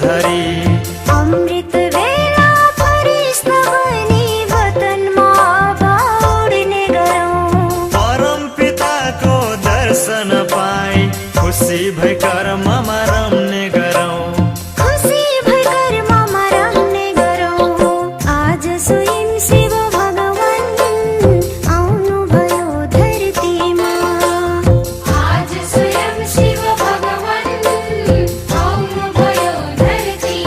धरी अमृत बेला फरिश्ता बनी वतनमा बाउड्ने गरौँ। परम पिताको दर्शन पाई खुसी भई कर्ममा रम्ने गरौँ। खुसी भई कर्ममा रम्ने गरौँ। आज स्वयं शिव भगवान आउनुभयो धरतीमा। आज स्वयं शिव भगवान आउनुभयो धरतीमा।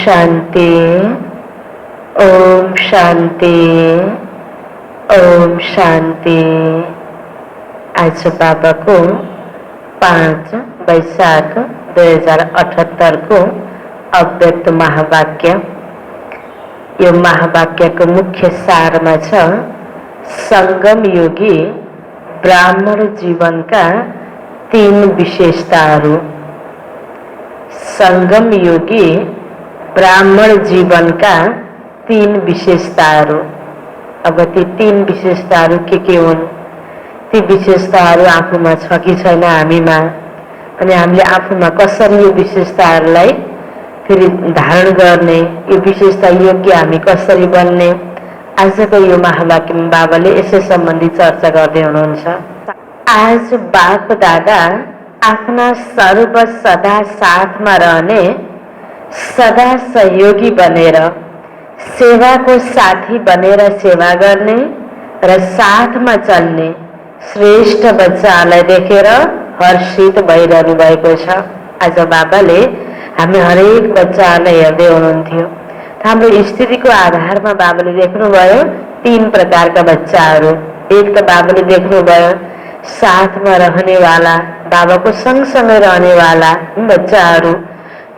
शान्ति, ओम शान्ति, ओम शान्ति। आज बाबाको 5 वैशाख 2078 को अव्यक्त महावाक्य। यो महावाक्यको मुख्य सारमा छ संगम योगी ब्राह्मण जीवनका 3 विशेषताहरू। संगम योगी ब्राह्मण जीवनका 3 विशेषताहरू। अब ती 3 विशेषताहरू के हुन्? ती विशेषताहरू आफूमा छ कि छैन हामीमा, अनि हामीले आफूमा कसरी यो विशेषताहरूलाई फेरि धारण गर्ने, यो विशेषता योग्य हामी कसरी बन्ने, आजको यो महावाक्यमा बाबाले यसै सम्बन्धी चर्चा गर्दै हुनुहुन्छ। आज बाप दादा आफ्ना सर्व सदा साथमा रहने, सदा सहयोगी बनेर, सेवाको साथी बनेर सेवा गर्ने र साथमा चल्ने श्रेष्ठ बच्चालाई देखेर हर्षित भइरहनु भएको छ। आज बाबाले हामी हरेक बच्चालाई हेर्दै हुनुहुन्थ्यो। हाम्रो स्थितिको आधारमा बाबाले देख्नुभयो 3 प्रकारका बच्चाहरू। एक त बाबाले देख्नुभयो साथमा रहनेवाला, बाबाको सँगसँगै रहनेवाला बच्चाहरू।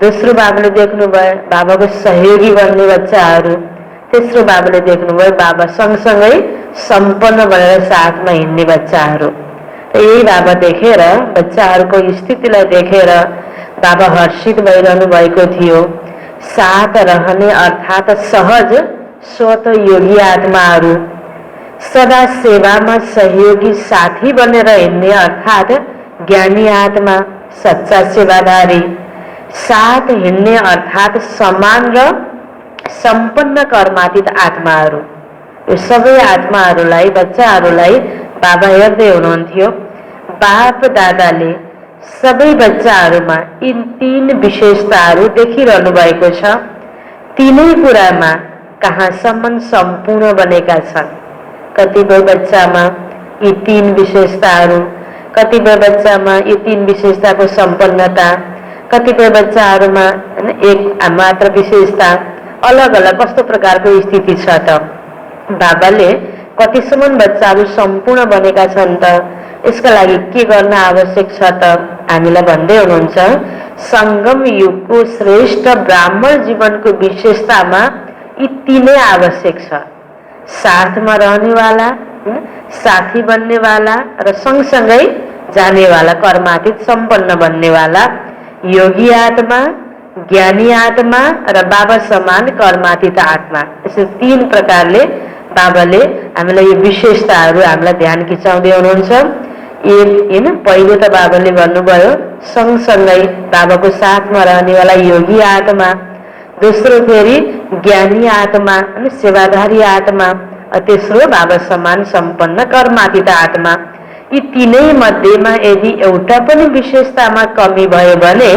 दोस्रो बाबाले देख्नुभयो बाबाको सहयोगी बन्ने बच्चाहरू। तेस्रो बाबाले देख्नुभयो बाबा सँगसँगै सम्पन्न बनेर साथमा हिँड्ने बच्चाहरू। यही बाबा देखेर, बच्चाहरूको स्थितिलाई देखेर बाबा हर्षित भइरहनु भएको थियो। साथ रहने अर्थात् सहज स्वत योगी आत्माहरू, सदा सेवामा सहयोगी साथी बनेर हिँड्ने अर्थात् ज्ञानी आत्मा, सच्चा सेवादारी, साथ हिँड्ने अर्थात् समान र सम्पन्न कर्मातीत आत्माहरू। यो सबै आत्माहरूलाई, बच्चाहरूलाई बाबा हेर्दै हुनुहुन्थ्यो। बाप दादाले सबै बच्चाहरूमा यी 3 विशेषताहरू देखिरहनु भएको छ। तीनै कुरामा कहाँसम्म सम्पूर्ण बनेका छन्। कतिपय बच्चामा यी 3 विशेषताहरू, कतिपय बच्चामा यी 3 विशेषताको सम्पन्नता, कतिपय बच्चाहरूमा एक मात्र विशेषता, अलग अलग कस्तो प्रकारको स्थिति छ त? बाबाले कतिसम्म बच्चाहरू सम्पूर्ण बनेका छन् त, यसका लागि के गर्न आवश्यक छ त हामीलाई भन्दै हुनुहुन्छ। संगम युगको श्रेष्ठ ब्राह्मण जीवनको विशेषतामा यी 3 आवश्यक छ। साथमा रहनेवाला, साथी बन्नेवाला र सँगसँगै जानेवाला, कर्मातीत सम्पन्न बन्नेवाला, योगी आत्मा, ज्ञानी आत्मा र बाबा समान कर्मातीत आत्मा। यसरी 3 प्रकारले बाबाले हामीलाई यो विशेषताहरू हामीलाई ध्यान खिचाउँदै हुनुहुन्छ। पहिलो त बाबाले भन्नुभयो सँगसँगै बाबाको साथमा रहनेवाला योगी आत्मा, दोस्रो फेरि ज्ञानी आत्मा अनि सेवाधारी आत्मा, तेस्रो बाबा समान सम्पन्न कर्मातीत आत्मा। यी 3 मध्येमा यदि एउटा पनि विशेषतामा कमी भयो भने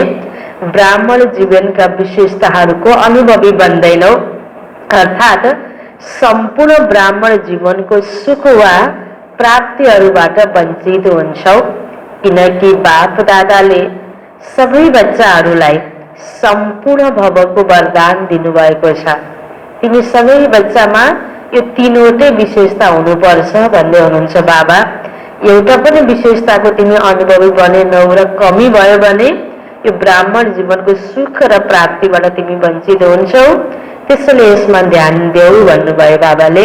ब्राह्मण जीवनका विशेषताहरूको अनुभवी बन्दैनौ, अर्थात् सम्पूर्ण ब्राह्मण जीवनको सुख वा प्राप्तिहरूबाट वञ्चित हुन्छौ। किनकि बाप दादाले सबै बच्चाहरूलाई सम्पूर्ण भवको वरदान दिनुभएको छ। तिमी सबै बच्चामा यो 3वटै विशेषता हुनुपर्छ भन्दै हुनुहुन्छ बाबा। एउटा पनि विशेषताको तिमी अनुभवी बनेनौ र कमी भयो भने यो ब्राह्मण जीवनको सुख र प्राप्तिबाट तिमी वञ्चित हुन्छौ। त्यसैले यसमा ध्यान देऊ भन्नुभयो बाबाले।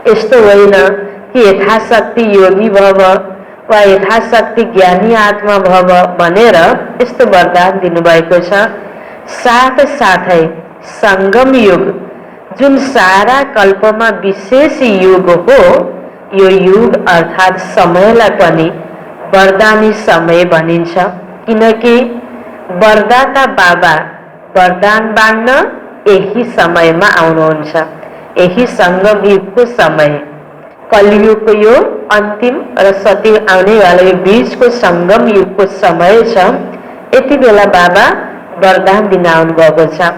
यस्तो होइन कि यथाशक्ति योगी भव वा यथाशक्ति ज्ञानी आत्मा भव भनेर यस्तो वरदान दिनुभएको छ। साथसाथै संगम युग जुन सारा कल्पमा विशेष युग हो, यो युग अर्थात् समयलाई पनि वरदानी समय भनिन्छ। किनकि वरदाता बाबा वरदान बाँड्न यही समयमा आउनुहुन्छ। यही संगम युगको समय, कलियुगको यो अन्तिम र सती आउनेवाला यो बीचको संगम युगको समय छ। यति बेला बाबा वरदान दिन आउनुभएको छ।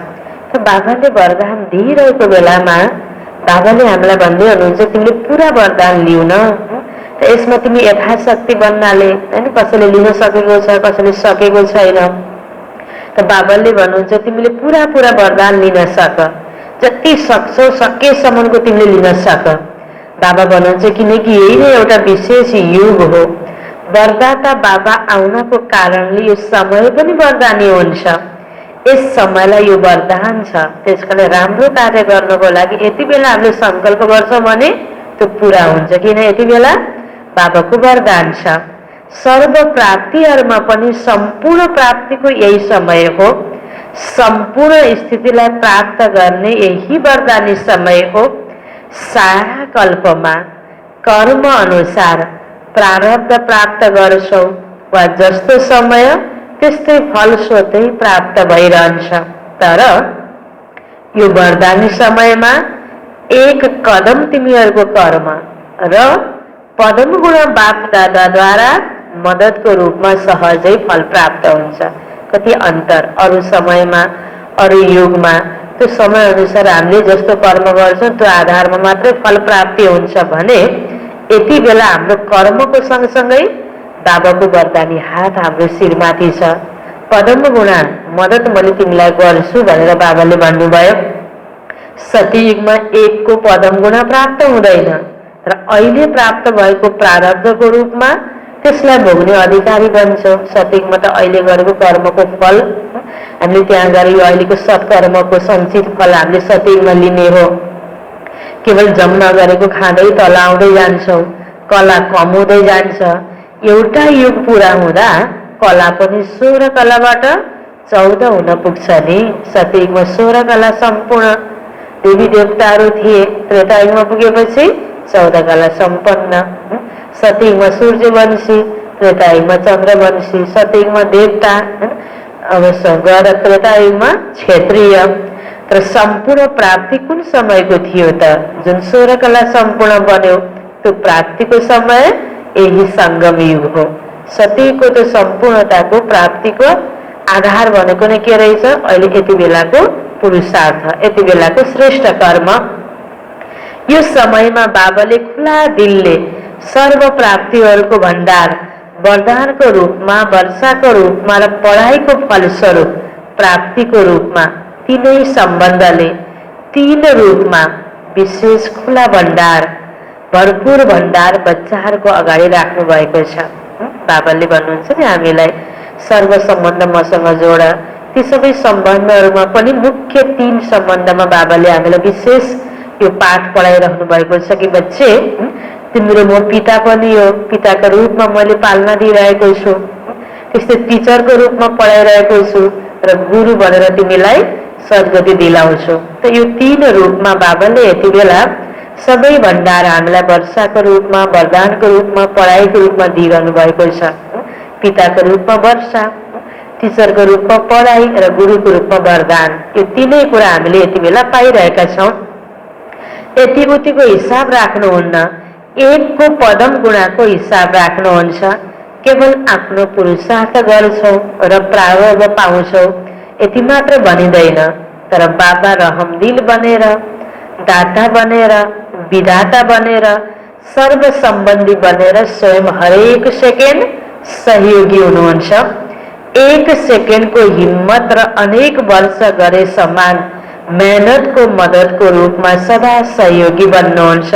त बाबाले वरदान दिइरहेको बेलामा बाबाले हामीलाई भन्दै हुनुहुन्छ तिमीले पुरा वरदान लिऊ न। त यसमा तिमी यथाशक्ति बन्नाले हैन, कसैले लिन सकेको छ, कसैले सकेको छैन। त बाबाले भन्नुहुन्छ तिमीले पुरा पुरा वरदान लिन सक, जति सक्छौ सकेसम्मको तिमीले लिन सक। बाबा भन्नुहुन्छ किनकि यही नै एउटा विशेष युग हो। वरदाता बाबा आउनको कारणले यो समय पनि वरदानी हुन्छ। यस समयलाई यो वरदान छ, त्यसकारण राम्रो कार्य गर्नको लागि यति बेला हामीले संकल्प गर्छौँ भने त्यो पुरा हुन्छ। किन यति बेला बाबाको वरदान छ। सर्व प्राप्तिहरूमा पनि सम्पूर्ण प्राप्तिको यही समय हो। सम्पूर्ण स्थितिलाई प्राप्त गर्ने यही वरदानी समय हो। सारा कल्पमा कर्म अनुसार प्रारब्ध प्राप्त गर्छौ वा जस्तो समय त्यस्तै फल स्वतै प्राप्त भइरहन्छ। तर यो वरदानी समयमा एक कदम तिमीहरूको कर्म र पदम गुण बाप दादाद्वारा मद्दतको रूपमा सहजै फल प्राप्त हुन्छ। कति अन्तर अरू समयमा अरू युगमा त्यो समय अनुसार हामीले जस्तो कर्म गर्छौँ त्यो आधारमा मात्रै फल प्राप्ति हुन्छ भने यति बेला हाम्रो कर्मको सँगसँगै बाबाको वरदानी हात हाम्रो शिरमाथि छ। पदम गुणा मद्दत मैले तिमीलाई गर्छु भनेर बाबाले भन्नुभयो। सतयुगमा एकको पदम गुणा प्राप्त हुँदैन र अहिले प्राप्त भएको प्रारब्धको रूपमा त्यसलाई भोग्ने अधिकारी बन्छौँ। सतयुगमा त अहिले गरेको कर्मको फल हामीले त्यहाँ गएर यो अहिलेको सत्कर्मको सञ्चित फल हामीले सतयुगमा लिने हो। केवल जम नगरेको खाँदै तल आउँदै जान्छौँ, कला कम हुँदै जान्छ। एउटा युग पुरा हुँदा कला पनि 16 कलाबाट 14 हुन पुग्छ नि। सतयुगमा 16 कला सम्पूर्ण देवी देवताहरू थिए, त्रेतायुगमा पुगेपछि 14 कला सम्पन्न। सतयुगमा सूर्यवंशी, त्रेतायुगमा चन्द्रवंशी, सतयुगमा देवता, अवश्य गएर त्रेतायुगमा क्षेत्रीय। तर सम्पूर्ण प्राप्ति कुन समयको थियो त? जुन 16 कला सम्पूर्ण बन्यो त्यो प्राप्तिको समय यही सङ्गम युग हो। सतयुगको त्यो सम्पूर्णताको प्राप्तिको आधार भनेको नै के रहेछ? अहिले यति बेलाको पुरुषार्थ, यति बेलाको श्रेष्ठ कर्म। यो समयमा बाबाले खुला दिलले सर्व प्राप्तिहरूको भण्डार वरदानको रूपमा, वर्षाको रूपमा र पढाइको फलस्वरूप प्राप्तिको रूपमा तीनै सम्बन्धले तीन रूपमा विशेष खुला भण्डार, भरपूर भण्डार बच्चाहरूको अगाडि राख्नु भएको छ। बाबाले भन्नुहुन्छ नि हामीलाई सर्व सम्बन्ध मसँग जोड। ती सबै सम्बन्धहरूमा पनि मुख्य 3 सम्बन्धमा बाबाले हामीलाई विशेष यो पाठ पढाइराख्नु भएको छ कि बच्चे तिम्रो म पिता पनि हो, पिताको रूपमा मैले पालना दिइरहेको छु, त्यस्तै टिचरको रूपमा पढाइरहेको छु र गुरु भनेर तिमीलाई सद्गति दिलाउँछु। त यो 3 रूपमा बाबाले यति बेला सबै भण्डार हामीलाई वर्षाको रूपमा, वरदानको रूपमा, पढाइको रूपमा दिइरहनु भएको छ। पिताको रूपमा वर्षा, टिचरको रूपमा पढाइ र गुरुको रूपमा वरदान। यो तीनै कुरा हामीले यति बेला पाइरहेका छौँ। यति उतिको हिसाब राख्नुहुन्न, एकको पदम गुणाको हिसाब राख्नुहुन्छ। केवल आफ्नो पुरुषार्थ गर्छौँ र प्रारब्ध पाउँछौँ यति मात्र भनिँदैन, तर बाबा रहमदिल बनेर, दाता बनेर, विधाता बनेर, सर्व सम्बन्धी बनेर स्वयं हरेक सेकेन्ड सहयोगी हुनुहुन्छ। एक सेकेन्डको हिम्मत र अनेक वर्ष गरे समान मेहनतको मद्दतको रूपमा सदा सहयोगी बन्नुहुन्छ।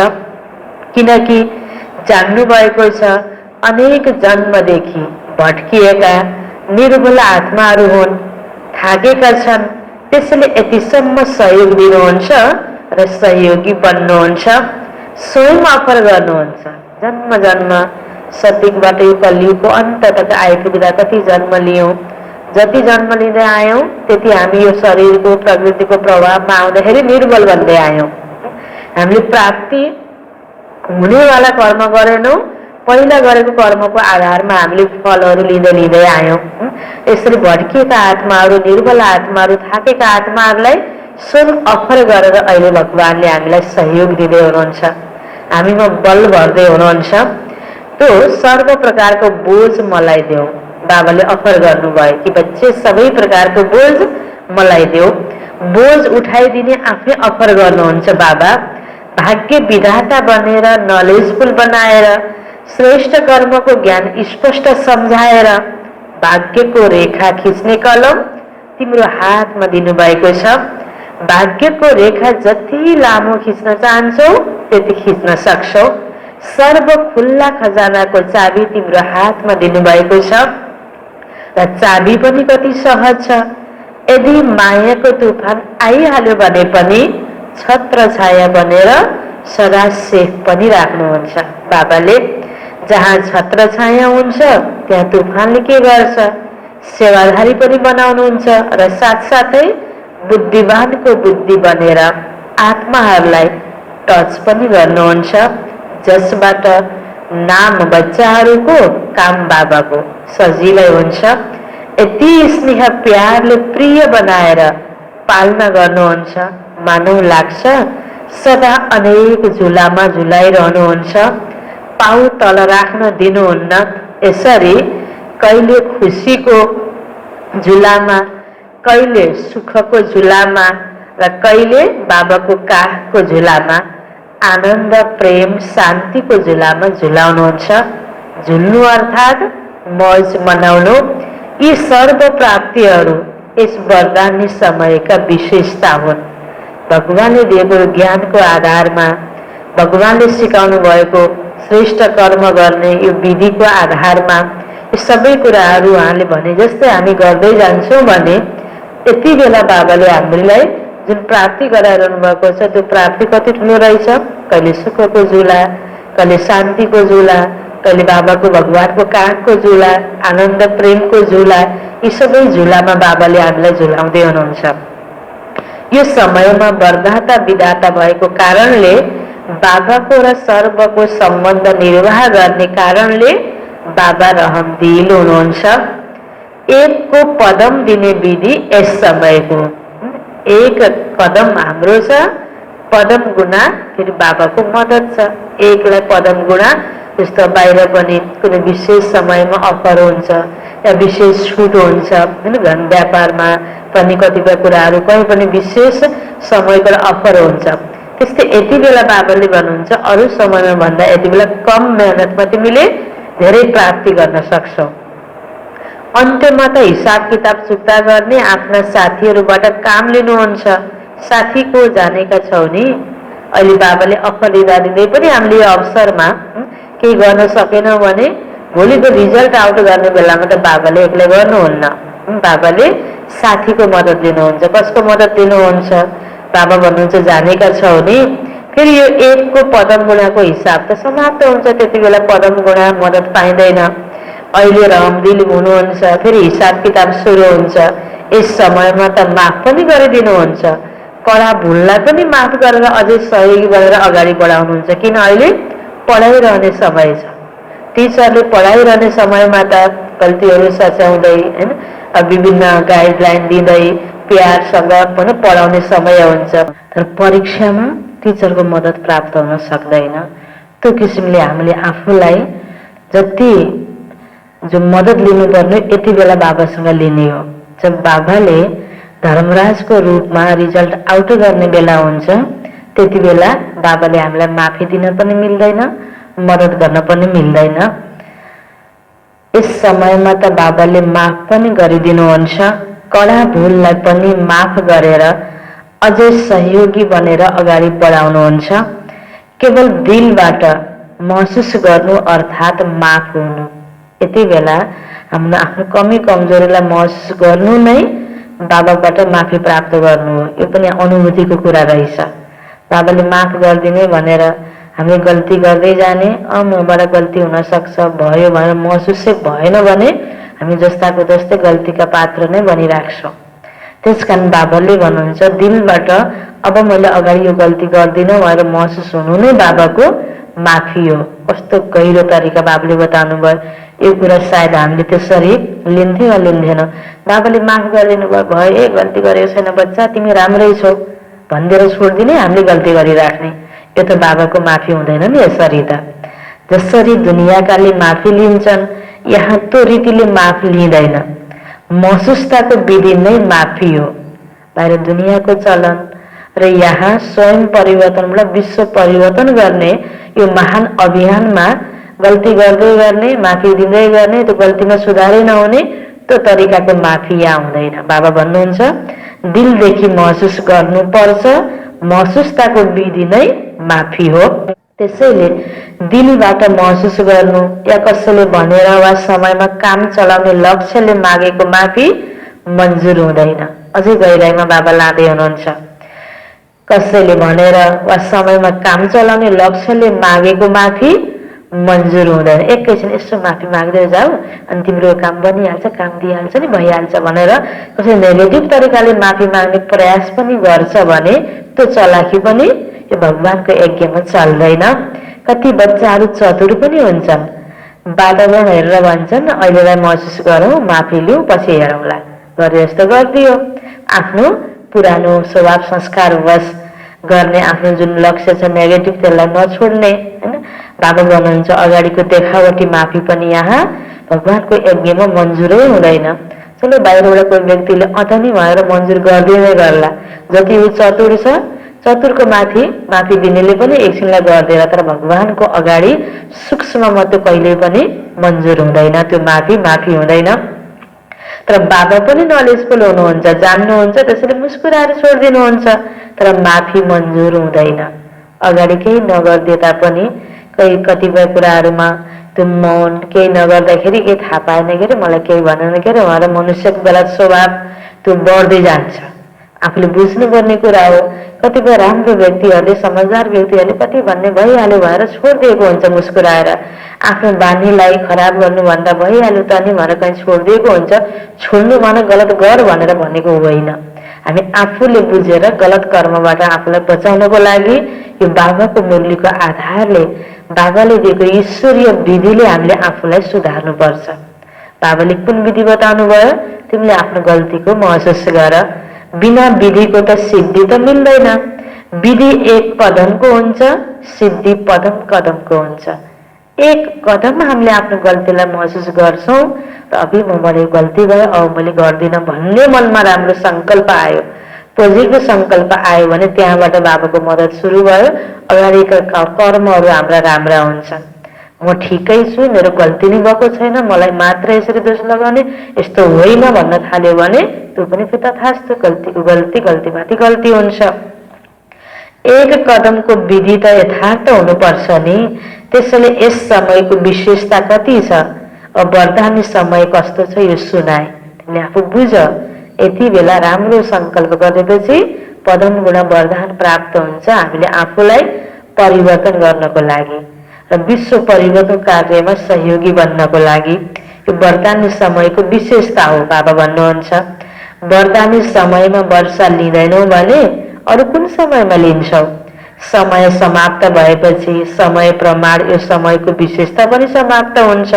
किनकि जान्नु भएको छ अनेक जन्मदेखि भट्किएका निर्बल आत्माहरू हुन्, थाकेका छन्, त्यसैले यतिसम्म सहयोग दिनुहुन्छ र सहयोगी बन्नुहुन्छ। स्वयं अफर गर्नुहुन्छ। जन्म जन्म सतयुगबाट यो कलियुगको अन्त तक आइपुग्दा कति जन्म लियौँ, जति जन्म लिँदै आयौँ त्यति हामी यो शरीरको प्रकृतिको प्रभावमा आउँदाखेरि निर्बल बन्दै आयौँ। हामीले प्राप्ति हुनेवाला कर्म गरेनौँ, पहिला गरेको कर्मको आधारमा हामीले फलहरू लिँदै लिँदै आयौँ। यसरी भड्किएका आत्माहरू, निर्बल आत्माहरू, थाकेका आत्माहरूलाई स्वयं अफर गरेर अहिले भगवानले हामीलाई सहयोग दिँदै हुनुहुन्छ, हामीमा बल भर्दै हुनुहुन्छ। त्यो सर्व प्रकारको बोझ मलाई देऊ, बाबाले अफर गर्नुभयो कि बच्चे सबै प्रकारको बोझ मलाई देऊ। बोझ उठाइदिने आफै अफर गर्नुहुन्छ बाबा। भाग्य विधाता बनेर, नलेजफुल बनाएर, श्रेष्ठ कर्मको ज्ञान स्पष्ट सम्झाएर, भाग्यको रेखा खिच्ने कलम तिम्रो हातमा दिनुभएको छ। भाग्यको रेखा जति लामो खिच्न चाहन्छौ त्यति खिच्न सक्छौ। सर्व खुल्ला खजानाको चाबी तिम्रो हातमा दिनुभएको छ र चाबी पनि कति सहज छ। यदि मायाको तुफान आइहाल्यो भने पनि छत्र छाया बनेर सदा सेफ पनि राख्नुहुन्छ बाबाले। जहाँ छत्र छाया हुन्छ त्यहाँ तुफानले के गर्छ, सेवाधारी पनि बनाउनुहुन्छ र साथसाथै बुद्धिमानको बुद्धि बनेर आत्माहरूलाई टच पनि गर्नुहुन्छ, जसबाट नाम बच्चाहरूको काम बाबाको सजिलै हुन्छ। यति स्नेह प्यारले प्रिय बनाएर पालना गर्नुहुन्छ, मानव लाग्छ सदा अनेक झुलामा झुलाइरहनुहुन्छ, पाउ तल राख्न दिनुहुन्न। यसरी कहिले खुसीको झुलामा, कहिले सुखको झुलामा र कहिले बाबाको काखको झुलामा, आनन्द प्रेम शान्तिको झुलामा झुलाउनुहुन्छ। झुल्नु अर्थात् मौज मनाउनु। यी सर्व प्राप्तिहरू यस वरदानी समयका विशेषता हुन्। भगवानले दिएको ज्ञानको आधारमा, भगवानले सिकाउनु भएको श्रेष्ठ कर्म गर्ने यो विधिको आधारमा यो सबै कुराहरू उहाँले भने जस्तै हामी गर्दै जान्छौँ भने यति बेला बाबाले हामीलाई जुन प्राप्ति गराइरहनु भएको छ त्यो प्राप्ति कति ठुलो रहेछ। कहिले सुखको झुला, कहिले शान्तिको झुला, कहिले बाबाको भगवानको काखको झुला, आनन्द प्रेमको झुला, यी सबै झुलामा बाबाले हामीलाई झुलाउँदै हुनुहुन्छ। यो समयमा वरदाता विधाता भएको कारणले, बाबाको र सर्वको सम्बन्ध निर्वाह गर्ने कारणले बाबा रहमदिल हुनुहुन्छ। एकको पदम दिने विधि यस समयको। एक कदम हाम्रो छ, पदम गुणा फेरि बाबाको मद्दत छ। एकलाई पदम गुणा, जस्तो बाहिर पनि कुनै विशेष समयमा अफर हुन्छ या विशेष छुट हुन्छ हैन, धन व्यापारमा पनि कतिपय कुराहरू कहीँ पनि विशेष समयको अफर हुन्छ। त्यस्तै यति बेला बाबाले भन्नुहुन्छ अरू समयमा भन्दा यति बेला कम मेहनतमा तिमीले धेरै प्राप्ति गर्न सक्छौ। अन्त्यमा त हिसाब किताब चुक्ता गर्ने आफ्ना साथीहरूबाट काम लिनुहुन्छ। साथीको जानेका छौ नि, अहिले बाबाले अफर दिँदै पनि हामीले यो अवसरमा केही गर्न सकेनौँ भने भोलिको रिजल्ट आउट गर्ने बेलामा त बाबाले एक्लै गर्नुहुन्न, बाबाले साथीको मद्दत लिनुहुन्छ। कसको मद्दत लिनुहुन्छ? बाबा भन्नुहुन्छ जानेका छौ नि। फेरि यो एकको पदम गुणाको हिसाब त समाप्त हुन्छ, त्यति बेला पदम गुणा मद्दत पाइँदैन। अहिले रहमदिल हुनुहुन्छ, फेरि हिसाब किताब सुरु हुन्छ। यस समयमा त माफ पनि गरिदिनुहुन्छ, कडा भुललाई पनि माफ गरेर अझै सहयोगी बनेर अगाडि बढाउनुहुन्छ। किन अहिले पढाइरहने समय छ, टिचरले पढाइरहने समयमा त गल्तीहरू सच्याउँदै हैन, विभिन्न गाइडलाइन दिँदै प्यारसँग पनि पढाउने समय हुन्छ। तर परीक्षामा टिचरको मद्दत प्राप्त हुन सक्दैन। त्यो किसिमले हामीले आफूलाई जति जो मद्दत लिनुपर्ने यति बेला बाबासँग लिने हो। जब बाबाले धर्मराजको रूपमा रिजल्ट आउट गर्ने बेला हुन्छ त्यति बेला बाबाले हामीलाई माफी दिन पनि मिल्दैन, मद्दत गर्न पनि मिल्दैन। यस समयमा त बाबाले माफ पनि गरिदिनुहुन्छ, कडा भुललाई पनि माफ गरेर अझै सहयोगी बनेर अगाडि बढाउनुहुन्छ। केवल दिलबाट महसुस गर्नु अर्थात् माफ हुनु। यति बेला हाम्रो आफ्नो कमी कमजोरीलाई महसुस गर्नु नै बाबाबाट माफी प्राप्त गर्नु हो। यो पनि अनुभूतिको कुरा रहेछ। बाबाले माफ गरिदिने भनेर हामी गल्ती गर्दै जाने, मबाट गल्ती हुन सक्छ भयो भनेर महसुसै भएन भने हामी जस्ताको जस्तै गल्तीका पात्र नै बनिराख्छौँ। त्यसकारण बाबाले भन्नुहुन्छ दिलबाट अब मैले अगाडि यो गल्ती गर्दिनँ भनेर महसुस हुनु नै बाबाको माफी हो। कस्तो गहिरो तरिका बाबाले बताउनु भयो। यो कुरा सायद हामीले त्यसरी लिन्थ्यौँ वा लिन्थेनौँ। बाबाले माफ गरिदिनु भयो, ए गल्ती गरेको छैन बच्चा, तिमी राम्रै छौ भनिदिएर छोडिदिने, हामीले गल्ती गरिराख्ने, यो त बाबाको माफी हुँदैन नि। यसरी त जसरी दुनियाकाले माफी लिन्छन् यहाँ त्यो रीतिले माफ लिँदैन। महसुसताको विधि नै माफी हो। बाहिर दुनियाँको चलन र यहाँ स्वयं परिवर्तनबाट विश्व परिवर्तन गर्ने यो महान अभियानमा गल्ती गर्दै गर्ने, माफी दिँदै गर्ने, त्यो गल्तीमा सुधारै नहुने, त्यो तरिकाको माफी यहाँ हुँदैन। बाबा भन्नुहुन्छ दिलदेखि महसुस गर्नुपर्छ, महसुसताको विधि नै माफी हो। त्यसैले दिलबाट महसुस गर्नु या कसैले भनेर वा समयमा काम चलाउने लक्ष्यले मागेको माफी मन्जुर हुँदैन। अझै गहिराइमा बाबा लाँदै हुनुहुन्छ, कसैले भनेर वा समयमा काम चलाउने लक्ष्यले मागेको माफी मन्जुर हुँदैन। एकैछिन यसो माफी माग्दै जाऊ अनि तिम्रो काम बनिहाल्छ, काम दिइहाल्छ नि, भइहाल्छ भनेर कसै नेगेटिभ तरिकाले माफी माग्ने प्रयास पनि गर्छ भने त्यो चलाखी पनि यो भगवानको यज्ञमा चल्दैन। कति बच्चाहरू चतुर पनि हुन्छन्, वातावरण हेरेर भन्छन् अहिलेलाई महसुस गरौँ, माफी लिउँ, पछि हेरौँला, गरे जस्तो गरिदियो। आफ्नो पुरानो स्वभाव संस्कारवश गर्ने आफ्नो जुन लक्ष्य छ नेगेटिभ त्यसलाई नछोड्ने, होइन। बाबा भन्नुहुन्छ अगाडिको देखावटी माफी पनि यहाँ भगवानको यज्ञमा मन्जुरै हुँदैन। चलो बाहिरबाट कोही व्यक्तिले अतनी भएर मन्जुर गरिदिँदै गर्ला, जति ऊ चतुर छ चतुरको माफी दिनेले पनि एकछिनलाई गर्दैन, तर भगवानको अगाडि सूक्ष्ममा त्यो कहिल्यै पनि मन्जुर हुँदैन, त्यो माफी हुँदैन। तर बाबा पनि नलेजफुल हुनुहुन्छ, जान्नुहुन्छ, त्यसैले मुस्कुराएर छोडिदिनुहुन्छ, तर माफी मन्जुर हुँदैन। अगाडि केही नगर्दिए तापनि कतिपय कुराहरूमा त्यो मौन, केही नगर्दाखेरि केही थाहा पाएन के अरे, मलाई केही भनेन के अरे, उहाँहरू मनुष्यको गलत स्वभाव त्यो बढ्दै जान्छ। आफूले बुझ्नुपर्ने कुरा हो। कतिपय राम्रो व्यक्तिहरूले, समझदार व्यक्तिहरूले कति भन्ने भइहाल्यो भनेर छोडिदिएको हुन्छ मुस्कुराएर, आफ्नो बानीलाई खराब गर्नुभन्दा भइहाल्यो त नि भनेर कहीँ छोडिदिएको हुन्छ। छोड्नु भने गलत गर भनेर भनेको होइन। हामी आफूले बुझेर गलत कर्मबाट आफूलाई बचाउनको लागि यो बाबाको मुरलीको आधारले, बाबाले दिएको ईश्वरीय विधिले हामीले आफूलाई सुधार्नुपर्छ। बाबाले कुन विधि बताउनु भयो? तिमीले आफ्नो गल्तीको महसुस गर। बिना विधिको त सिद्धि त मिल्दैन। विधि एक कदमको हुन्छ, सिद्धि पदम कदमको हुन्छ। एक कदम हामीले आफ्नो गल्तीलाई महसुस गर्छौँ र अभि मैले गल्ती भयो, अब मैले गर्दिनँ भन्ने मनमा राम्रो सङ्कल्प आयो, पोजिटिभ सङ्कल्प आयो भने त्यहाँबाट बाबाको मद्दत सुरु भयो। अगाडिका कर्महरू हाम्रा राम्रा हुन्छन्। म ठिकै छु, मेरो गल्ती नै भएको छैन, मलाई मात्र यसरी दोष लगाउने यस्तो होइन भन्न थाल्यो भने त्यो पनि तथास्तु, गल्तीमाथि गल्ती हुन्छ। एक कदमको विधि त यथार्थ हुनुपर्छ नि। त्यसैले यस समयको विशेषता कति छ, अब वरदानी समय कस्तो छ यो सुनाए, तिमीले आफू बुझ। यति बेला राम्रो सङ्कल्प गरेपछि पदम गुण वरदान प्राप्त हुन्छ हामीले आफूलाई परिवर्तन गर्नको लागि र विश्व परिवर्तन कार्यमा सहयोगी बन्नको लागि। यो वरदानी समयको विशेषता हो। बाबा भन्नुहुन्छ वरदानी समयमा वर्षा लिँदैनौ भने अरू कुन समयमा लिन्छौ? समय समाप्त भएपछि समय प्रमाण, यो समयको विशेषता पनि समाप्त हुन्छ।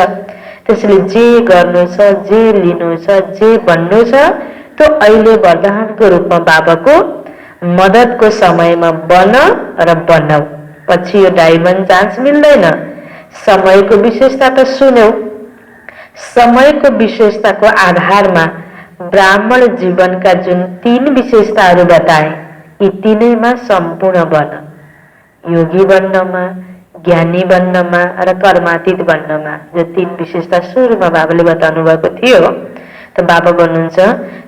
त्यसैले जे गर्नु छ, जे लिनु छ, जे भन्नु छ त्यो अहिले वरदानको रूपमा बाबाको मद्दतको समयमा बन र बनाऊ। पछि यो डायमन्ड चान्स मिल्दैन। समयको विशेषता त सुन्यौ। समयको विशेषताको आधारमा ब्राह्मण जीवनका जुन 3 विशेषताहरू बताए, यी तीनैमा सम्पूर्ण बन। योगी बन्नमा, ज्ञानी बन्नमा र कर्मातीत बन्नमा, जो 3 विशेषता सुरुमा बाबाले बताउनु भएको थियो। त बाबा भन्नुहुन्छ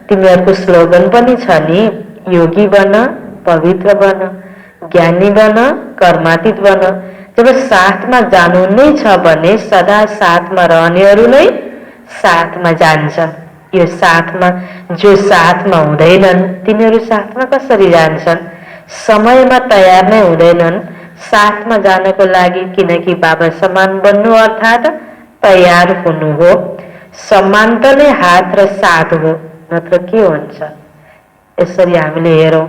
तिमीहरूको स्लोगन पनि छ नि, योगी बन, पवित्र बन, ज्ञानी बन, कर्मातीत बन। जब साथमा जानु नै छ भने सदा साथमा रहनेहरू नै साथमा जान्छन्। यो साथमा जो साथमा हुँदैनन् तिनीहरू साथमा कसरी जान्छन्? समयमा तयार नै हुँदैनन् साथमा जानको लागि, किनकि बाबा समान बन्नु अर्थात् तयार हुनु हो। समानता नै हात र साथ हो, नत्र के हुन्छ? यसरी हामीले हेरौँ,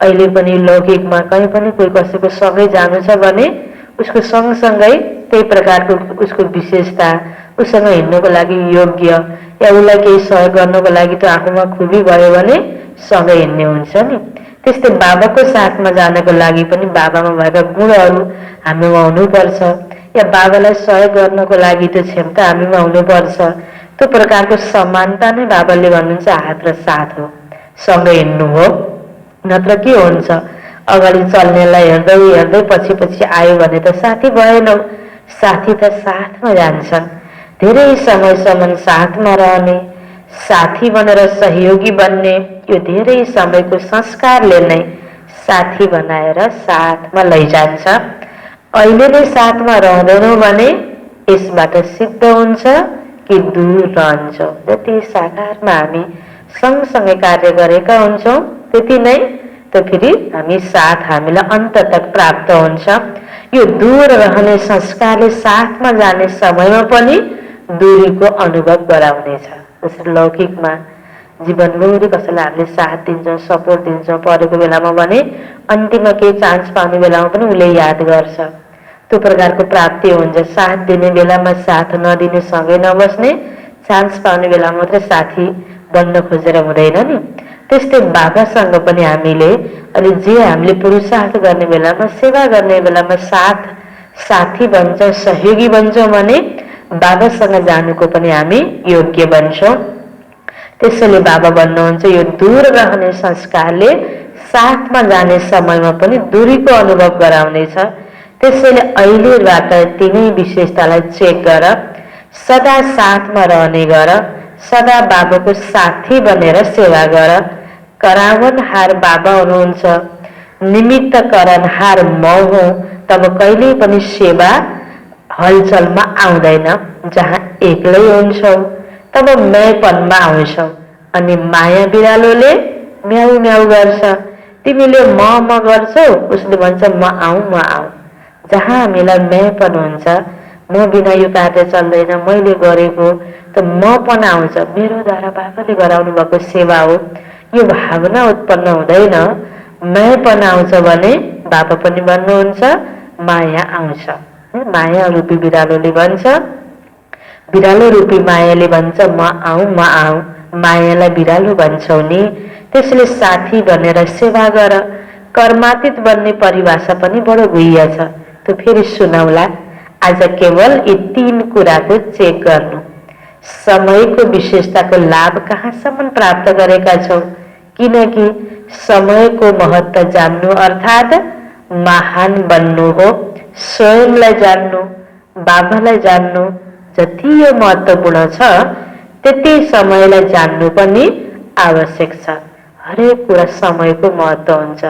अहिले पनि लौकिकमा कहीँ पनि कोही कसैको सँगै जानु छ भने उसको सँगसँगै त्यही प्रकारको उसको विशेषता, उसँग हिँड्नको लागि योग्य या उसलाई केही सहयोग गर्नको लागि त आफूमा खुबी भयो भने सँगै हिँड्ने हुन्छ नि। त्यस्तै बाबाको साथमा जानको लागि पनि बाबामा भएका गुणहरू हामीमा हुनुपर्छ, या बाबालाई सहयोग गर्नको लागि त्यो क्षमता हामीमा हुनुपर्छ। त्यो प्रकारको समानता नै बाबाले भन्नुहुन्छ हात र साथ हो, सँगै हिँड्नु हो। नत्र के हुन्छ? अगाडि चल्नेलाई हेर्दै हेर्दै पछि पछि आयो भने त साथी भएनौ। साथी त साथमा जान्छन्। धेरै समयसम्म साथमा रहने, साथी बनेर सहयोगी बन्ने यो धेरै समयको संस्कारले नै साथी बनाएर साथमा लैजान्छ। अहिले नै साथमा रहँदैनौँ भने यसबाट सिद्ध हुन्छ कि दूर रहन्छौँ। जति साकारमा हामी सँगसँगै कार्य गरेका हुन्छौँ त्यति नै त फेरि हामी साथ हामीलाई अन्त तक प्राप्त हुन्छ। यो दूर रहने संस्कारले साथमा जाने समयमा पनि दूरीको अनुभव गराउनेछ। जसरी लौकिकमा जीवनभरि कसैलाई हामीले साथ दिन्छौँ, सपोर्ट दिन्छौँ परेको बेलामा भने अन्तिममा केही चान्स पाउने बेलामा पनि उसले याद गर्छ। त्यो प्रकारको प्राप्ति हुन्छ। साथ दिने बेलामा साथ नदिने, सँगै नबस्ने, चान्स पाउने बेलामा मात्रै साथी बन्न खोजेर हुँदैन नि। त्यस्तै बाबासँग पनि हामीले अनि जे हामीले पुरुषार्थ गर्ने बेलामा, सेवा गर्ने बेलामा साथी बन्छौँ, सहयोगी बन्छौँ भने बाबासँग जानुको पनि हामी योग्य बन्छौँ। त्यसैले बाबा भन्नुहुन्छ यो दूर रहने संस्कारले साथमा जाने समयमा पनि दूरीको अनुभव गराउनेछ। त्यसैले अहिलेबाट तिनै विशेषतालाई चेक गर, सदा साथमा रहने गर, सदा बाबाको साथी बनेर सेवा गर। करावनहार बाबा हुनुहुन्छ, निमित्त करनहार म हुँ। तब कहिल्यै पनि सेवा हलचलमा आउँदैन। जहाँ एक्लै हुन्छौ तब मैपनमा आउँछौ अनि माया बिरालोले म्याउ म्याउ गर्छ। तिमीले म गर्छौ, उसले भन्छ म आऊ। जहाँ हामीलाई मैपन हुन्छ, म बिना यो कार्य चल्दैन, मैले गरेको त मपन आउँछ, मेरो द्वारा बाबाले गराउनु भएको सेवा हो, यो भावना उत्पन्न हुँदैन। मैपन आउँछ भने बाबा पनि भन्नुहुन्छ माया आउँछ। माया रूपी बिरालोले भन्छ, बिरालो रूपी मायाले भन्छ म आऊ। मायालाई बिरालो भन्छौ नि। त्यसले साथी बनेर सेवा गर। कर्मातीत बन्ने परिभाषा पनि बडो गुह्य छ, त्यो फेरि सुनाउला। आज केवल यी 3 कुराको चेक गर्नु। समयको विशेषताको लाभ कहाँसम्म प्राप्त गरेका छौ? किनकि समयको महत्त्व जान्नु अर्थात् महान बन्नु हो। स्वयंलाई जान्नु, बाबालाई जान्नु जति यो महत्त्वपूर्ण छ त्यति समयलाई जान्नु पनि आवश्यक छ। हरेक कुरा समयको महत्त्व हुन्छ।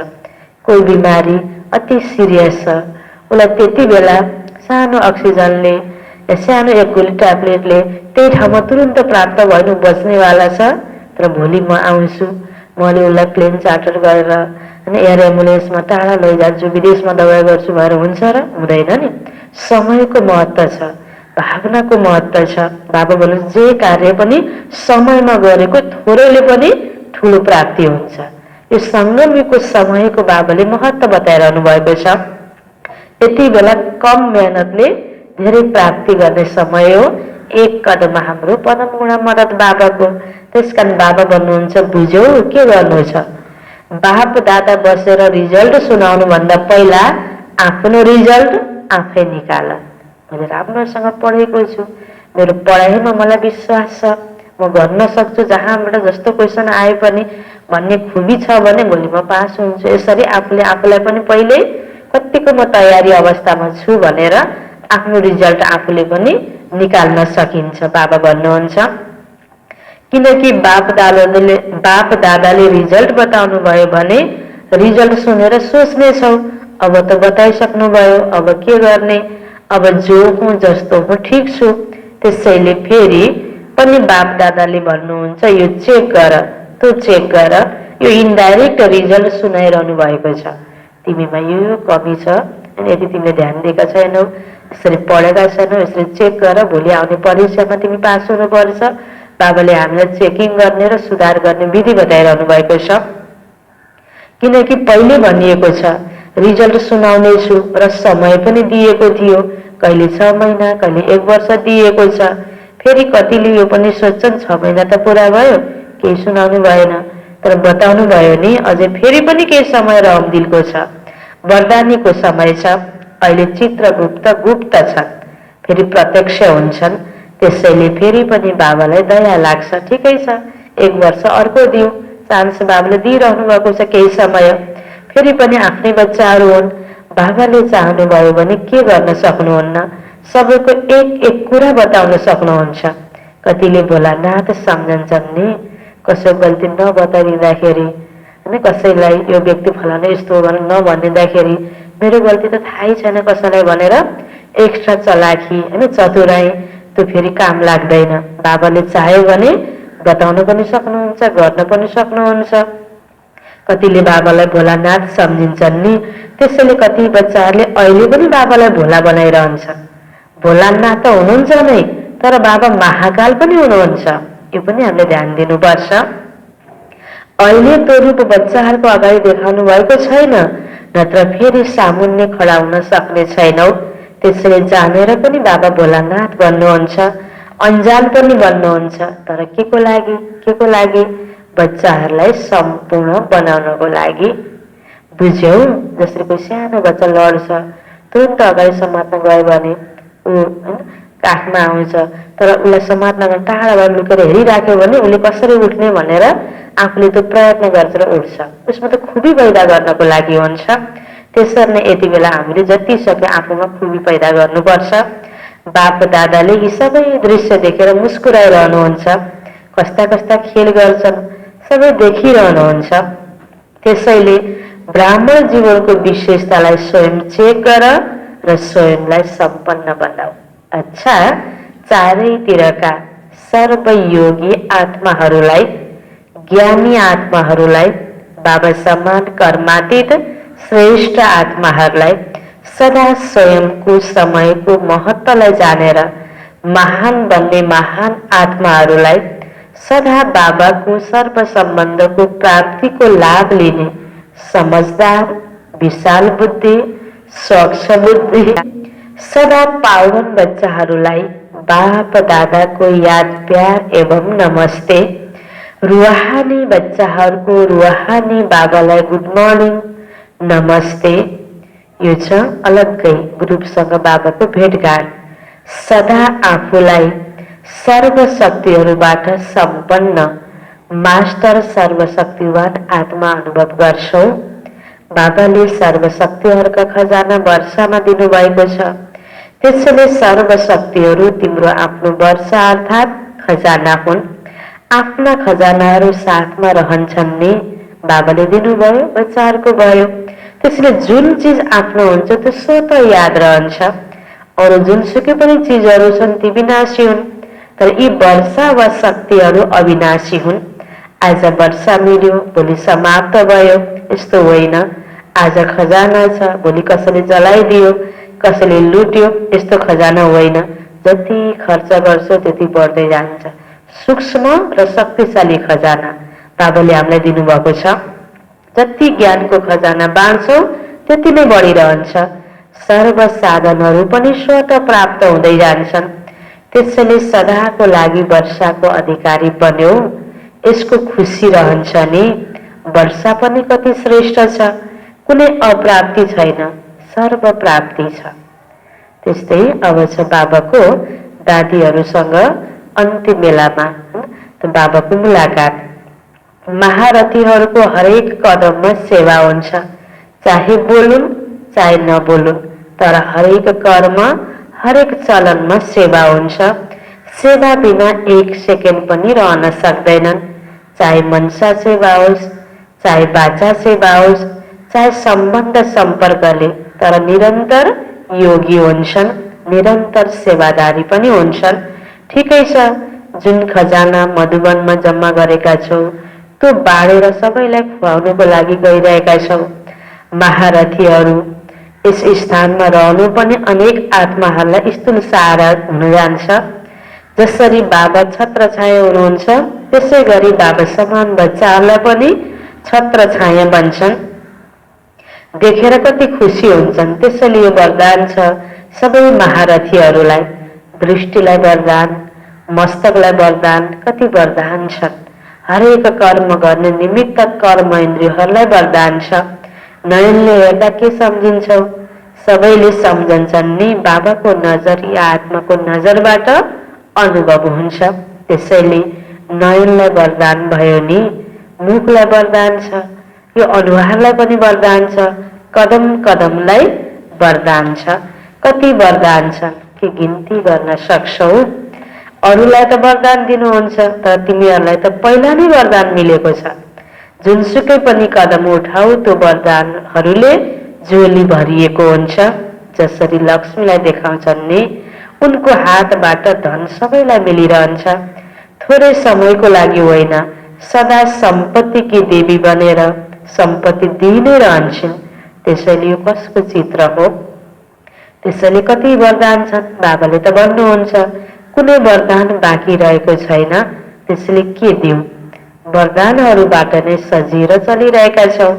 कोही बिमारी अति सिरियस छ, उसलाई त्यति बेला सानो अक्सिजनले या सानो एक गोली ट्याब्लेटले त्यही ठाउँमा तुरुन्त प्राप्त भइनु बच्नेवाला छ। तर भोलि म आउँछु, मैले उसलाई प्लेन चार्टर गरेर अनि एयर एम्बुलेन्समा टाढा लैजान्छु, विदेशमा दबाई गर्छु भएर हुन्छ र? हुँदैन नि। समयको महत्त्व छ, भावनाको महत्त्व छ। बाबा भन्नु जे कार्य पनि समयमा गरेको थोरैले पनि ठुलो प्राप्ति हुन्छ। यो सङ्गमीको समयको बाबाले महत्त्व बताइरहनु भएको छ। यति बेला कम मेहनतले धेरै प्राप्ति गर्ने समय हो। एक कदम हाम्रो परम गुणा मदत बाबाको। त्यसकारण बाबा भन्नुहुन्छ बुझौ के गर्नु छ। बाप दादा बसेर रिजल्ट सुनाउनु भन्दा पहिला आफ्नो रिजल्ट आफै निकाल। मैले राम्रोसँग पढेको छु, मेरो पढाइमा मलाई विश्वास छ, म गर्न सक्छु, जहाँबाट जस्तो क्वेसन आए पनि भन्ने खुबी छ भने भोलि म पास हुन्छु। यसरी आफूले आफूलाई पनि पहिले कतिको म तयारी अवस्थामा छु भनेर आफ्नो रिजल्ट आफूले पनि निकाल्न सकिन्छ। बाबा भन्नुहुन्छ किनकि बाप दादाले रिजल्ट बताउनु भयो भने रिजल्ट सुनेर सोच्ने छौ। अब त बताइसक्नु भयो, अब के गर्ने? अब जो हुँ जस्तो हुँ ठिक छु। त्यसैले फेरि पनि बाप दादाले भन्नुहुन्छ यो चेक गर, त्यो चेक गर। यो इन्डाइरेक्ट रिजल्ट सुनाइरहनु भएको छ। तिमीमा यो कमी छ, यदि तिमीले ध्यान दिएका छैनौ, यसरी पढेका छैनौ, यसरी चेक गर, भोलि आउने परीक्षामा तिमी पास हुनुपर्छ। बाबाले हामीलाई चेकिङ गर्ने र सुधार गर्ने विधि बताइरहनु भएको छ। किनकि पहिले भनिएको छ रिजल्ट सुनाउने छु र समय पनि दिएको थियो, कहिले 6 महिना कहिले 1 वर्ष दिएको छ। फेरि कतिले यो पनि सोच्छन् 6 महिना त पुरा भयो, केही सुनाउनु भएन, तर बताउनु भयो नि अझै फेरि पनि केही समय रहमदिलको छ, वरदानीको समय छ। अहिले चित्रगुप्त गुप्त छन्, फेरि प्रत्यक्ष हुन्छन्। त्यसैले फेरि पनि बाबालाई दया लाग्छ। ठिकै छ, 1 वर्ष अर्को दियो, चान्स बाबाले दिइरहनु भएको छ केही समय। फेरि पनि आफ्नै बच्चाहरू हुन्, बाबाले चाहनुभयो भने के गर्न सक्नुहुन्न? सबैको एक एक कुरा बताउन सक्नुहुन्छ। कतिले भोलानाथ सम्झन्छन् नि कसै गल्ती नबताइदिँदाखेरि होइन, कसैलाई यो व्यक्ति फलाना यस्तो हो भनेर नभनिदिँदाखेरि मेरो गल्ती त थाहै छैन कसैलाई भनेर एक्स्ट्रा चलाखी होइन, चतुराई त्यो फेरि काम लाग्दैन। बाबाले चाह्यो भने बताउन पनि सक्नुहुन्छ, गर्न पनि सक्नुहुन्छ। कतिले बाबालाई भोलानाथ सम्झिन्छन् नि, त्यसैले कति बच्चाहरूले अहिले पनि बाबालाई भोला बनाइरहन्छन्। भोलानाथ त हुनुहुन्छ नै, तर बाबा महाकाल पनि हुनुहुन्छ, यो पनि हामीले ध्यान दिनुपर्छ। अहिले त्यो रूप बच्चाहरूको अगाडि देखाउनु भएको छैन, नत्र फेरि सामुन्ने खडा हुन सक्ने छैनौ। त्यसैले जानेर पनि बाबा भोलानाथ भन्नुहुन्छ, अन्जान पनि भन्नुहुन्छ। तर के को लागि? बच्चाहरूलाई सम्पूर्ण बनाउनको लागि। बुझ्यौ? जसरी कोही सानो बच्चा लड्छ, तुरन्त अगाडि समात्न गयो भने ऊ काखमा आउँछ, तर उसलाई समात्न टाढाबाट लुकेर हेरिराख्यो भने उसले कसरी उठ्ने भनेर आफूले त्यो प्रयत्न गर्छ र उठ्छ। उसमा त खुबी पैदा गर्नको लागि हुन्छ। त्यसरी नै यति बेला हामीले जति सक्यो आफूमा खुबी पैदा गर्नुपर्छ। बाप दादाले यी सबै दृश्य देखेर मुस्कुराइरहनुहुन्छ, कस्ता कस्ता खेल गर्छन् सबै देखिरहनुहुन्छ। त्यसैले ब्राह्मण जीवनको विशेषतालाई स्वयं चेक गर र स्वयंलाई सम्पन्न बनाऊ। अच्छा, चारैतिरका सर्वयोगी आत्माहरूलाई, ज्ञानी आत्माहरूलाई, बाबा समान कर्मातीत श्रेष्ठ आत्माहरूलाई सदा स्वयंको समयको महत्त्वलाई जानेर महान बन्ने महान आत्माहरूलाई सदा बाबाको सर्व सम्बन्धको प्राप्तिको लाभ लिने समझदार, विशाल बुद्धि, स्वच्छ बुद्धि, सदा पावन बच्चाहरूलाई बाप दादाको याद प्यार एवं नमस्ते। रुहानी बच्चाहरूको रुहानी बाबालाई गुड मर्निङ, नमस्ते। यो छ अलग्गै ग्रुपसँग बाबाको भेटघाट। सदा आफूलाई सर्वशक्तिहरूबाट सम्पन्न मास्टर सर्वशक्तिवान आत्मा अनुभव गर्छौ। बाबाले सर्वशक्तिहरूका खजाना वर्षामा दिनुभएको छ, त्यसैले सर्वशक्तिहरू तिम्रो आफ्नो वर्षा अर्थात् खजाना हुन्। आफ्ना खजानाहरू साथमा रहन्छन् नि, बाबाले दिनुभयो, बच्चाहरूको भयो। त्यसैले जुन चिज आफ्नो हुन्छ त्यो स्वतः याद रहन्छ। अरू जुनसुकै पनि चिजहरू छन् ती विनाशी हुन्, तर यी वर्षा वा शक्तिहरू अविनाशी हुन्। आज वर्षा मिल्यो, भोलि समाप्त भयो, यस्तो होइन। आज खजाना छ, भोलि कसैले जलाइदियो, कसैले लुट्यो, यस्तो खजाना होइन। जति खर्च गर्छौ त्यति बढ्दै जान्छ। सूक्ष्म र शक्तिशाली खजाना बाबाले हामीलाई दिनुभएको छ। जति ज्ञानको खजाना बाँड्छौ त्यति नै बढिरहन्छ। सर्व साधनहरू पनि स्वतः प्राप्त हुँदै जान्छन्। त्यसैले सदाको लागि वर्षाको अधिकारी बन्यौ, यसको खुसी रहन्छ नि। वर्षा पनि कति श्रेष्ठ छ, कुनै अप्राप्ति छैन, सर्व प्राप्ति छ। त्यस्तै अब छ बाबाको दादीहरूसँग अन्तिम बेलामा बाबाको मुलाकात। महारथीहरूको हरेक कदममा सेवा हुन्छ, चाहे बोलुन् चाहे नबोलुन्, तर हरेक कर्म हरेक चलनमा सेवा हुन्छ। सेवा बिना एक सेकेन्ड पनि रहन सक्दैनन्। चाहे मनसा सेवा होस्, चाहे बाचा सेवा होस्, चाहे सम्बन्ध सम्पर्कले, तर निरन्तर योगी हुन्छन्, निरन्तर सेवादारी पनि हुन्छन्। ठिकै छ, जुन खजाना मधुवनमा जम्मा गरेका छौ त्यो बाँडेर सबैलाई खुवाउनुको लागि गइरहेका छौ। महारथीहरू यस स्थानमा रहनु पनि अनेक आत्माहरूलाई स्थूल सहारा हुन जान्छ। जसरी बाबा छत्र छाया हुनुहुन्छ त्यसै गरी बाबा समान बच्चाहरूलाई पनि छत्र छाया बन्छन्। देखेर कति खुसी हुन्छन्। त्यसैले यो वरदान छ सबै महारथीहरूलाई। दृष्टिलाई वरदान, मस्तकलाई वरदान, कति वरदान छन्। हरेक कर्म गर्ने निमित्त कर्म इन्द्रियहरूलाई वरदान छ। नयनले हेर्दा के सम्झिन्छौ? सबैले सम्झन्छन् नि बाबाको नजर या आत्माको नजरबाट अनुभव हुन्छ। त्यसैले नयनलाई वरदान भयो नि, मुखलाई वरदान छ, यो अनुहारलाई पनि वरदान छ, कदम कदमलाई वरदान छ। कति वरदान छन् कि गिन्ती गर्न सक्छौ। अरूलाई त वरदान दिनुहुन्छ, तर तिमीहरूलाई त पहिला नै वरदान मिलेको छ। जुनसुकै पनि कदम उठाऊ त्यो वरदानहरूले झोली भरिएको हुन्छ। जसरी लक्ष्मीलाई देखाउँछन् नि उनको हातबाट धन सबैलाई मिलिरहन्छ। थोरै समयको लागि होइन, सदा सम्पत्तिकी देवी बनेर सम्पत्ति दिइ नै रहन्छन्। त्यसैले यो कसको चित्र हो? त्यसैले कति वरदान छन्? बाबाले त भन्नुहुन्छ कुनै वरदान बाँकी रहेको छैन, त्यसैले के दिउँ? वरदानहरूबाट नै सजिएर चलिरहेका छौँ।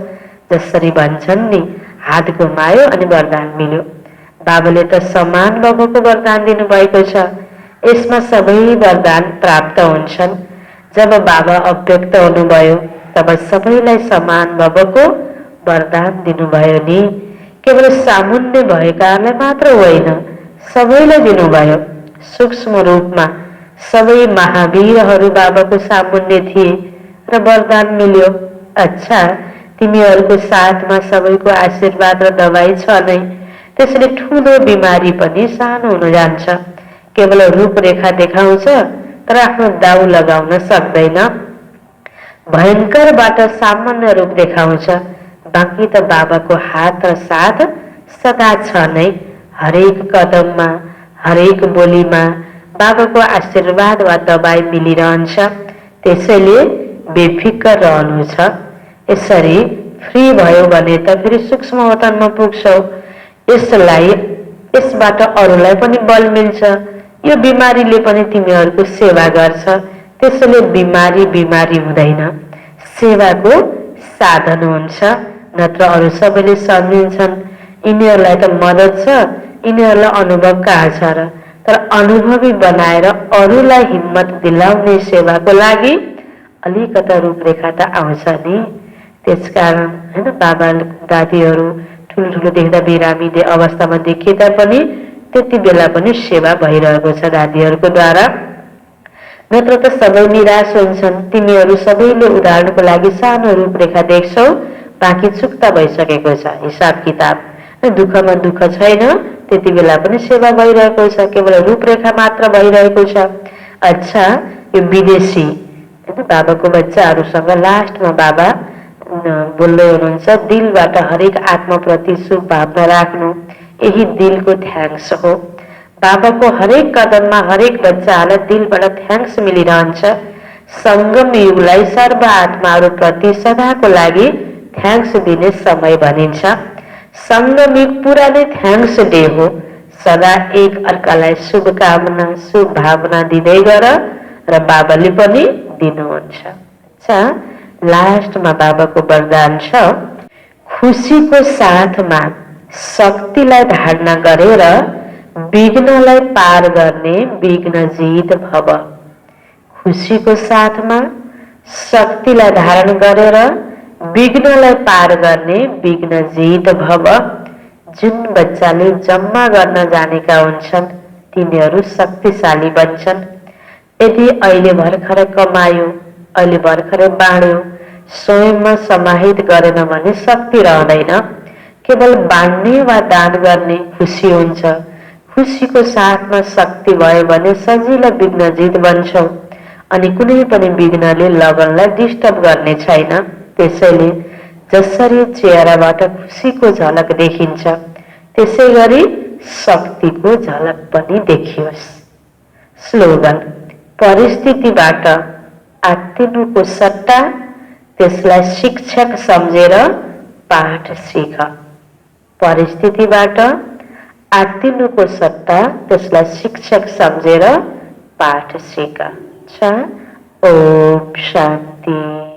जसरी भन्छन् नि हात घुमायो अनि वरदान मिल्यो। बाबाले त समान बाबुको वरदान दिनुभएको छ। यसमा सबै वरदान प्राप्त हुन्छन्। जब बाबा अव्यक्त हुनुभयो तब सबैलाई समान बाबाको वरदान दिनुभयो नि। केवल सामुन्य भएकालाई मात्र होइन, सबैलाई दिनुभयो। सूक्ष्म रूपमा सबै महावीरहरू बाबाको सामुन्य थिए र वरदान मिल्यो। अच्छा, तिमीहरूको साथमा सबैको आशीर्वाद र दबाई छ नै, त्यसैले ठुलो बिमारी पनि सानो हुन जान्छ। केवल रूपरेखा देखाउँछ तर आफ्नो दाउ लगाउन सक्दैन। भयङ्करबाट सामान्य रूप देखाउँछ, बाँकी त बाबाको हात र साथ सदा छ नै। हरेक कदममा हरेक बोलीमा बाबाको आशीर्वाद वा दबाई मिलिरहन्छ। त्यसैले बेफिक्र रहनु छ। यसरी फ्री भयो भने त फेरि सूक्ष्म वतनमा पुग्छौ। यसबाट अरूलाई पनि बल मिल्छ। यो बिमारीले पनि तिमीहरूको सेवा गर्छ। त्यसैले बिमारी हुँदैन, सेवाको साधन हुन्छ। नत्र अरू सबैले सम्झिन्छन् यिनीहरूलाई त मद्दत छ, यिनीहरूलाई अनुभव कहाँ छ र? तर अनुभवी बनाएर अरूलाई हिम्मत दिलाउने सेवाको लागि अलिकता रूपरेखा त आउँछ नि। त्यसकारण हैन, बाबा दादीहरू ठुल्ठुलो देख्दा बिरामी अवस्थामा देखिए तापनि त्यति बेला पनि सेवा भइरहेको छ दादीहरूको द्वारा। नत्र त सबै निराश हुन्छन्। तिमीहरू सबैले उदाहरणको लागि सानो रूपरेखा देख्छौ, बाँकी चुक्ता भइसकेको छ हिसाब किताब। दुःखमा दुःख छैन, त्यति बेला पनि सेवा भइरहेको छ, केवल रूपरेखा मात्र भइरहेको छ। अच्छा, यो विदेशी बाबाको बच्चाहरूसँग लास्टमा बाबा बोल्दै हुनुहुन्छ, दिलबाट हरेक आत्माप्रति शुभ भावना राख्नु, यही दिलको थ्याङ्क्स हो। बाबाको हरेक कदममा हरेक बच्चाहरूलाई दिलबाट थ्याङ्क्स मिलिरहन्छ। सङ्गम युगलाई सर्व आत्माहरूप्रति सदाको लागि थ्याङ्क्स दिने समय भनिन्छ। सङ्गम युग पुरा नै थ्याङ्क्स डे हो। सदा एक अर्कालाई शुभकामना शुभ भावना दिँदै गर र बाबाले पनि दिनुहुन्छ। अच्छा, लास्टमा बाबाको वरदान छ, खुसीको साथमा शक्तिलाई धारण गरेर विघ्नलाई पार गर्ने विघ्नजित भव। खुसीको साथमा शक्तिलाई धारण गरेर विघ्नलाई पार गर्ने विघ्नजित भव। जुन बच्चाले जम्मा गर्न जानेका हुन्छन् तिनीहरू शक्तिशाली बन्छन्। यदि अहिले भर्खर कमायो, अहिले भर्खरै बाँड्यो, स्वयंमा समाहित गरेन भने शक्ति रहँदैन। केवल बाँड्ने वा दान गर्ने खुसी हुन्छ। खुसीको साथमा शक्ति भयो भने सजिलो विघ्नजित बन्छौ अनि कुनै पनि विघ्नले लगनलाई डिस्टर्ब गर्ने छैन। त्यसैले जसरी चेहराबाट खुसीको झलक देखिन्छ त्यसै गरी शक्तिको झलक पनि देखियोस्। स्लोगन, परिस्थितिबाट आत्तिनुको सट्टा त्यसलाई शिक्षक सम्झेर पाठ सिक। परिस्थितिबाट आत्तिनुको सट्टा त्यसलाई शिक्षक सम्झेर पाठ सिक। ओम शान्ति।